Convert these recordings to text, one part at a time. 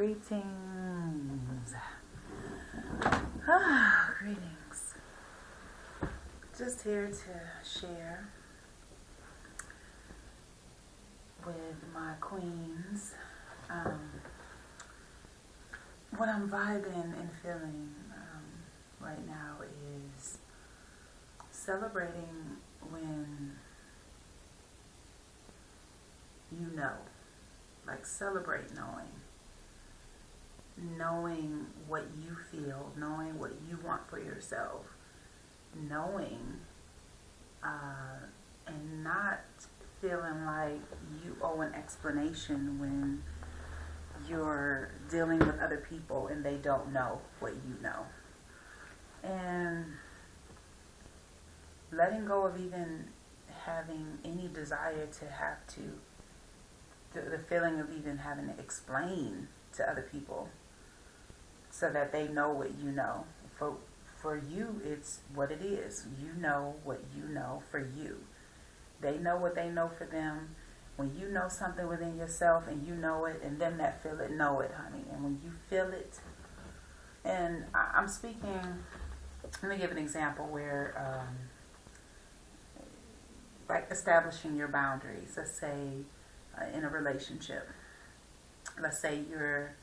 Greetings. Greetings. Just here to share with my queens what I'm vibing and feeling right now is celebrating when you know, like celebrate knowing what you feel, knowing what you want for yourself, knowing and not feeling like you owe an explanation when you're dealing with other people and they don't know what you know. And letting go of even having any desire to have to, the feeling of even having to explain to other people so that they know what you know. For you, it's what it is. You know what you know for you. They know what they know for them. When you know something within yourself and you know it, and them that feel it know it, honey. And when you feel it, and I'm speaking, let me give an example where, like establishing your boundaries. Let's say in a relationship. Let's say you're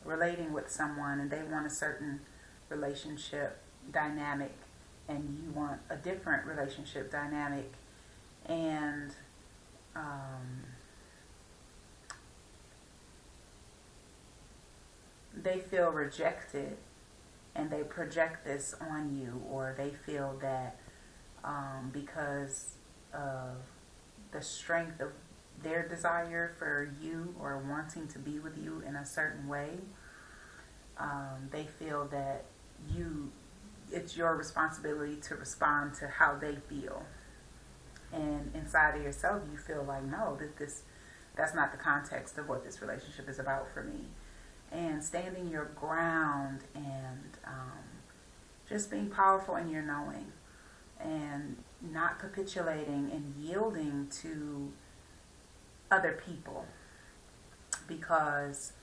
relating with someone and they want a certain relationship dynamic and you want a different relationship dynamic, and they feel rejected and they project this on you, or they feel that because of the strength of their desire for you or wanting to be with you in a certain way, they feel that it's your responsibility to respond to how they feel. And inside of yourself, you feel like, no, that's not the context of what this relationship is about for me. And standing your ground and just being powerful in your knowing and not capitulating and yielding to other people, because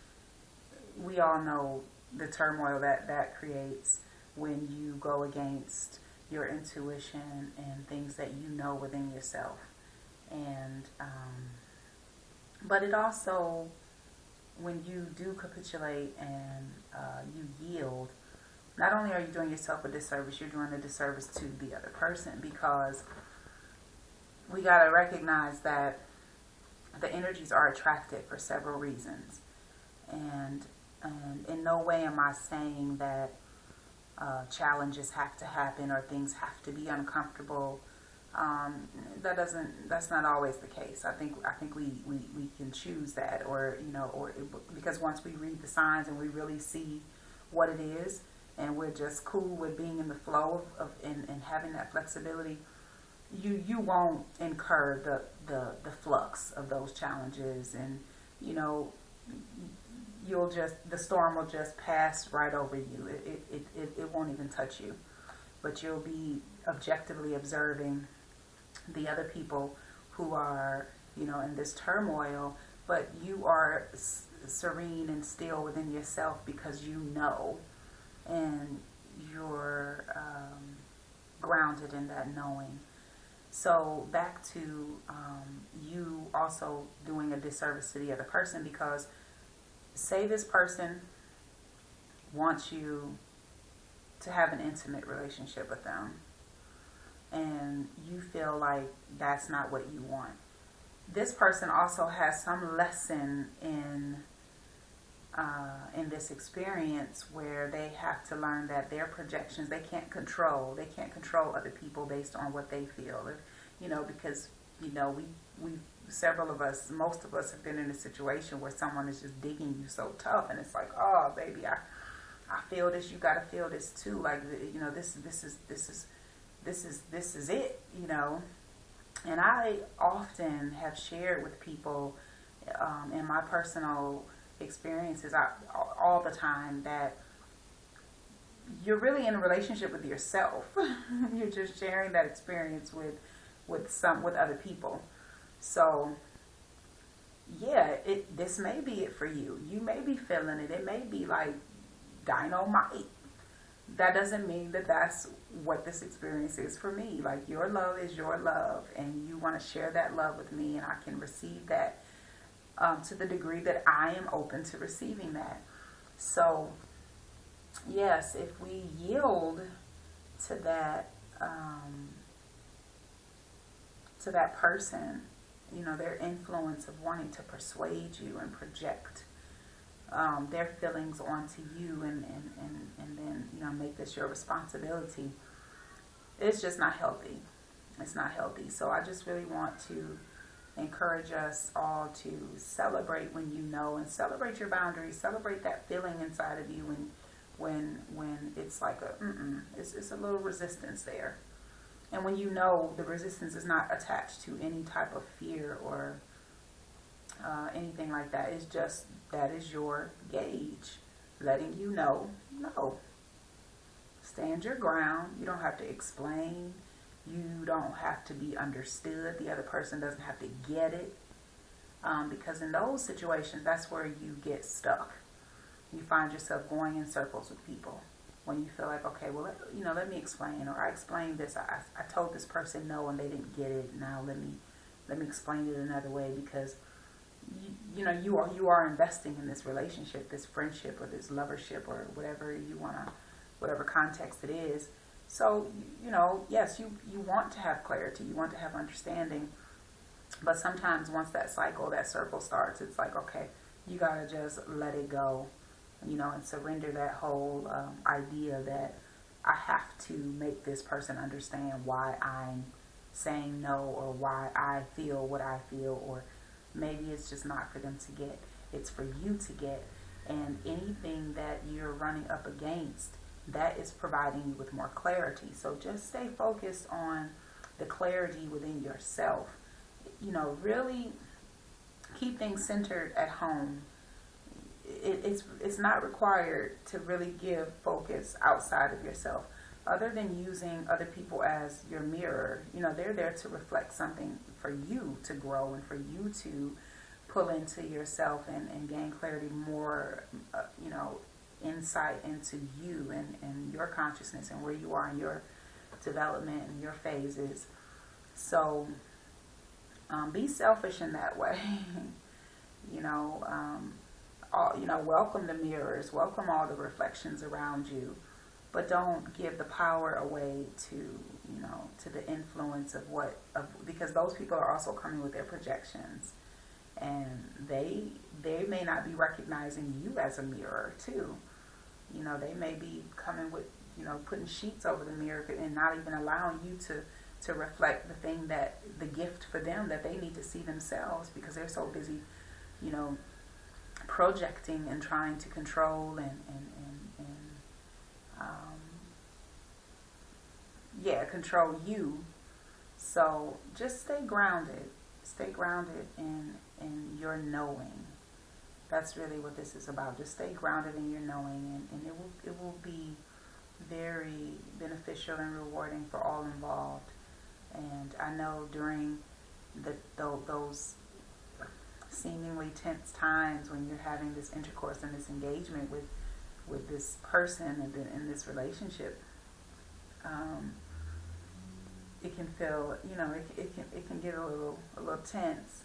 we all know the turmoil that creates when you go against your intuition and things that you know within yourself. And but it also, when you do capitulate and you yield, not only are you doing yourself a disservice, you're doing a disservice to the other person, because we got to recognize that the energies are attracted for several reasons. And in no way am I saying that challenges have to happen or things have to be uncomfortable. That's not always the case. I think we can choose that, or because once we read the signs and we really see what it is, and we're just cool with being in the flow of and having that flexibility, you won't incur the flux of those challenges, and the storm will just pass right over you. It won't even touch you, but you'll be objectively observing the other people who are in this turmoil, but you are serene and still within yourself because you know, and you're grounded in that knowing. So back to you also doing a disservice to the other person, because say this person wants you to have an intimate relationship with them and you feel like that's not what you want. This person also has some lesson in this experience where they have to learn that their projections, they can't control other people based on what they feel. Because we several of us, most of us have been in a situation where someone is just digging you so tough, and it's like, oh baby, I feel this, you gotta feel this too. Like, this is it, And I often have shared with people in my personal experiences all the time that you're really in a relationship with yourself. You're just sharing that experience with other people. So yeah, this may be it for you. You may be feeling it. It may be like dynamite. That doesn't mean that that's what this experience is for me. Like, your love is your love, and you want to share that love with me, and I can receive that to the degree that I am open to receiving that. So, yes, if we yield to that person, their influence of wanting to persuade you and project their feelings onto you, and then make this your responsibility. It's just not healthy. It's not healthy. So I just really want to encourage us all to celebrate when you know, and celebrate your boundaries. Celebrate that feeling inside of you when it's like it's a little resistance there. And when you know the resistance is not attached to any type of fear or anything like that, it's just that is your gauge letting you know, no. Stand your ground. You don't have to explain. You don't have to be understood. The other person doesn't have to get it. Because in those situations, that's where you get stuck. You find yourself going in circles with people. When you feel like, okay, well, let me explain, or I explained this. I told this person no, and they didn't get it. Now let me explain it another way, because you are investing in this relationship, this friendship, or this lovership, or whatever context it is. So yes, you want to have clarity, you want to have understanding, but sometimes once that circle starts, it's like, okay, you gotta just let it go. And surrender that whole idea that I have to make this person understand why I'm saying no, or why I feel what I feel, or maybe it's just not for them to get. It's for you to get. And anything that you're running up against, that is providing you with more clarity. So just stay focused on the clarity within yourself. Really keep things centered at home. It's not required to really give focus outside of yourself, other than using other people as your mirror. They're there to reflect something for you to grow, and for you to pull into yourself and gain clarity, more insight into you and your consciousness, and where you are in your development and your phases. So be selfish in that way. Welcome the mirrors, welcome all the reflections around you, but don't give the power away to the influence of because those people are also coming with their projections, and they may not be recognizing you as a mirror too. They may be coming with putting sheets over the mirror and not even allowing you to reflect the gift for them that they need to see themselves, because they're so busy projecting and trying to control and control you. So just stay grounded in your knowing. That's really what this is about. Just stay grounded in your knowing, and it will be very beneficial and rewarding for all involved. And I know during those seemingly tense times when you're having this intercourse and this engagement with this person and in this relationship, it can feel, it can get a little tense,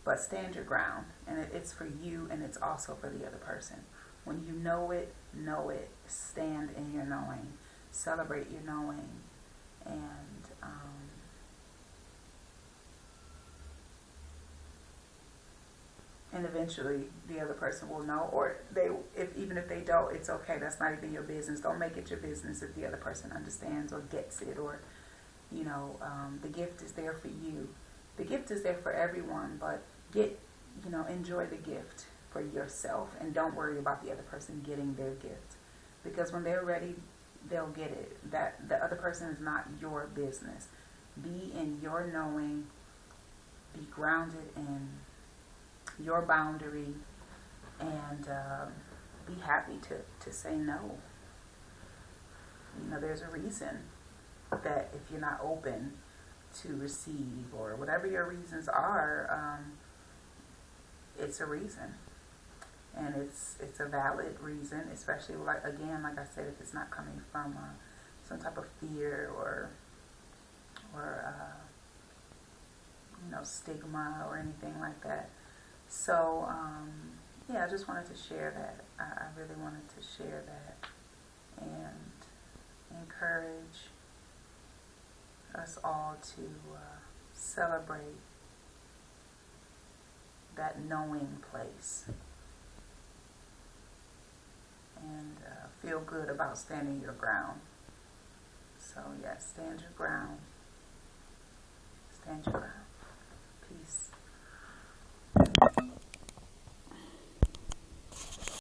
but stand your ground, and it's for you, and it's also for the other person. When you know it, stand in your knowing, celebrate your knowing, and eventually the other person will know, or even if they don't, it's okay. That's not even your business. Don't make it your business if the other person understands or gets it, or the gift is there for you. The gift is there for everyone, but enjoy the gift for yourself, and don't worry about the other person getting their gift, because when they're ready, they'll get it. That the other person is not your business. Be in your knowing. Be grounded in your boundary, and be happy to say no. There's a reason that if you're not open to receive, or whatever your reasons are, it's a reason, and it's a valid reason, especially like I said, if it's not coming from some type of fear or stigma or anything like that. So I just wanted to share that. I really wanted to share that and encourage us all to celebrate that knowing place and feel good about standing your ground. So stand your ground. Stand your ground. Peace.